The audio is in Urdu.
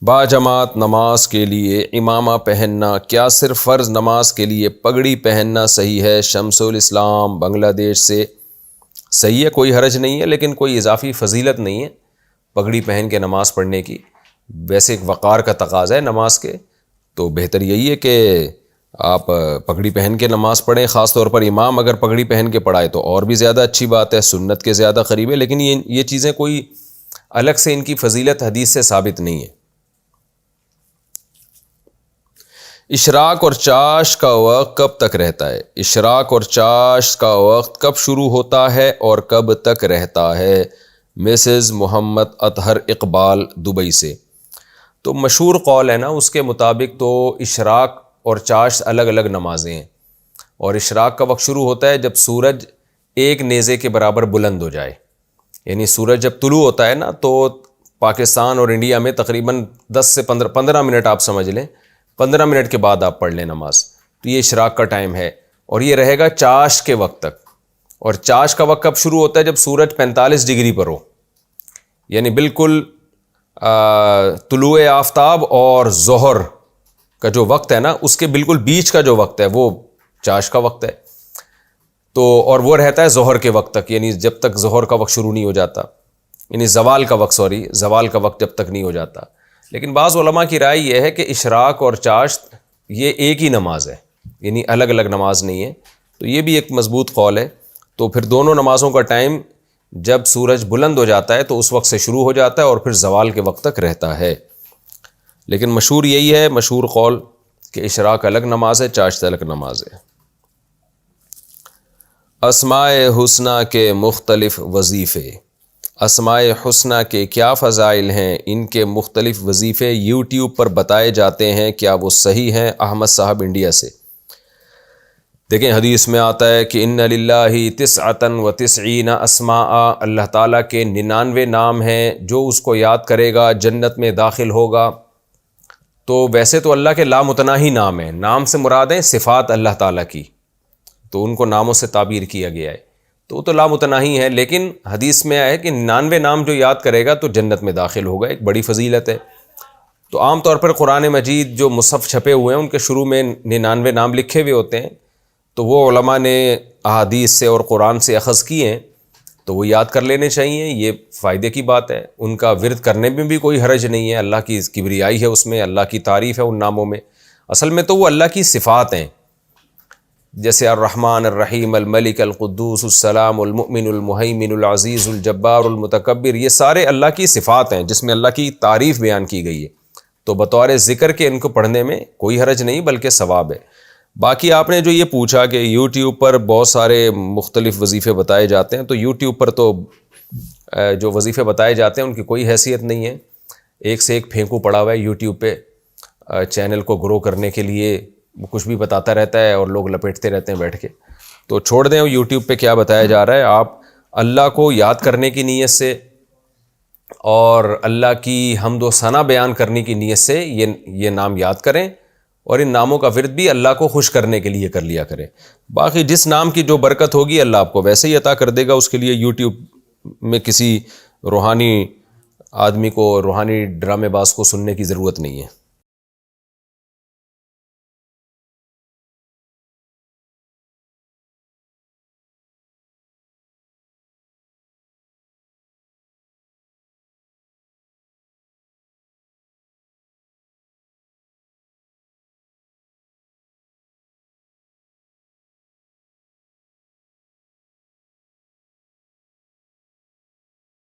باجماعت نماز کے لیے امامہ پہننا کیا صرف فرض نماز کے لیے پگڑی پہننا صحیح ہے؟ شمس الاسلام بنگلہ دیش سے۔ صحیح ہے، کوئی حرج نہیں ہے، لیکن کوئی اضافی فضیلت نہیں ہے پگڑی پہن کے نماز پڑھنے کی۔ ویسے ایک وقار کا تقاضا ہے نماز کے، تو بہتر یہی ہے کہ آپ پگڑی پہن کے نماز پڑھیں۔ خاص طور پر امام اگر پگڑی پہن کے پڑھائے تو اور بھی زیادہ اچھی بات ہے، سنت کے زیادہ قریب ہے۔ لیکن یہ چیزیں کوئی الگ سے ان کی فضیلت حدیث سے ثابت نہیں ہے۔ اشراق اور چاش کا وقت کب تک رہتا ہے؟ اشراق اور چاش کا وقت کب شروع ہوتا ہے اور کب تک رہتا ہے؟ مسز محمد اطہر اقبال دبئی سے۔ تو مشہور قول ہے نا، اس کے مطابق تو اشراق اور چاش الگ الگ نمازیں ہیں، اور اشراق کا وقت شروع ہوتا ہے جب سورج ایک نیزے کے برابر بلند ہو جائے، یعنی سورج جب طلوع ہوتا ہے نا، تو پاکستان اور انڈیا میں تقریباً 10 سے 15 منٹ آپ سمجھ لیں، 15 منٹ کے بعد آپ پڑھ لیں نماز، تو یہ اشراق کا ٹائم ہے، اور یہ رہے گا چاش کے وقت تک۔ اور چاش کا وقت کب شروع ہوتا ہے؟ جب سورج 45 ڈگری پر ہو، یعنی بالکل طلوع آفتاب اور ظہر کا جو وقت ہے نا، اس کے بالکل بیچ کا جو وقت ہے وہ چاش کا وقت ہے۔ تو اور وہ رہتا ہے ظہر کے وقت تک، یعنی جب تک ظہر کا وقت شروع نہیں ہو جاتا، یعنی زوال کا وقت جب تک نہیں ہو جاتا۔ لیکن بعض علماء کی رائے یہ ہے کہ اشراق اور چاشت یہ ایک ہی نماز ہے، یعنی الگ الگ نماز نہیں ہے، تو یہ بھی ایک مضبوط قول ہے۔ تو پھر دونوں نمازوں کا ٹائم جب سورج بلند ہو جاتا ہے تو اس وقت سے شروع ہو جاتا ہے اور پھر زوال کے وقت تک رہتا ہے۔ لیکن مشہور یہی ہے، مشہور قول کہ اشراق الگ نماز ہے، چاشت الگ نماز ہے۔ اسماء حسنہ کے مختلف وظیفے۔ اسماء حسنہ کے کیا فضائل ہیں؟ ان کے مختلف وظیفے یوٹیوب پر بتائے جاتے ہیں، کیا وہ صحیح ہیں؟ احمد صاحب انڈیا سے۔ دیکھیں، حدیث میں آتا ہے کہ ان للہ 99 اسماء، اللہ تعالیٰ کے 99 نام ہیں، جو اس کو یاد کرے گا جنت میں داخل ہوگا۔ تو ویسے تو اللہ کے لامتناہی نام ہیں، نام سے مراد ہیں صفات اللہ تعالیٰ کی، تو ان کو ناموں سے تعبیر کیا گیا ہے، تو وہ تو لامتناہی ہے۔ لیکن حدیث میں آیا ہے کہ 99 نام جو یاد کرے گا تو جنت میں داخل ہوگا، ایک بڑی فضیلت ہے۔ تو عام طور پر قرآن مجید جو مصحف چھپے ہوئے ہیں ان کے شروع میں 99 نام لکھے ہوئے ہوتے ہیں، تو وہ علماء نے احادیث سے اور قرآن سے اخذ کیے ہیں، تو وہ یاد کر لینے چاہیے، یہ فائدے کی بات ہے۔ ان کا ورد کرنے میں بھی کوئی حرج نہیں ہے، اللہ کی کبریائی ہے اس میں، اللہ کی تعریف ہے ان ناموں میں۔ اصل میں تو وہ اللہ کی صفات ہیں، جیسے الرحمن الرحیم الملک القدوس السلام المؤمن المہیمن العزیز الجبار المتکبر، یہ سارے اللہ کی صفات ہیں جس میں اللہ کی تعریف بیان کی گئی ہے، تو بطور ذکر کے ان کو پڑھنے میں کوئی حرج نہیں بلکہ ثواب ہے۔ باقی آپ نے جو یہ پوچھا کہ یوٹیوب پر بہت سارے مختلف وظیفے بتائے جاتے ہیں، تو یوٹیوب پر تو جو وظیفے بتائے جاتے ہیں ان کی کوئی حیثیت نہیں ہے، ایک سے ایک پھینکو پڑا ہوا ہے یوٹیوب پہ، چینل کو گرو کرنے کے لیے وہ کچھ بھی بتاتا رہتا ہے اور لوگ لپیٹتے رہتے ہیں بیٹھ کے۔ تو چھوڑ دیں یوٹیوب پہ کیا بتایا جا رہا ہے، آپ اللہ کو یاد کرنے کی نیت سے اور اللہ کی حمد و ثنا بیان کرنے کی نیت سے یہ نام یاد کریں، اور ان ناموں کا ورد بھی اللہ کو خوش کرنے کے لیے کر لیا کریں۔ باقی جس نام کی جو برکت ہوگی اللہ آپ کو ویسے ہی عطا کر دے گا، اس کے لیے یوٹیوب میں کسی روحانی آدمی کو، روحانی ڈرامے باز کو سننے کی ضرورت نہیں ہے۔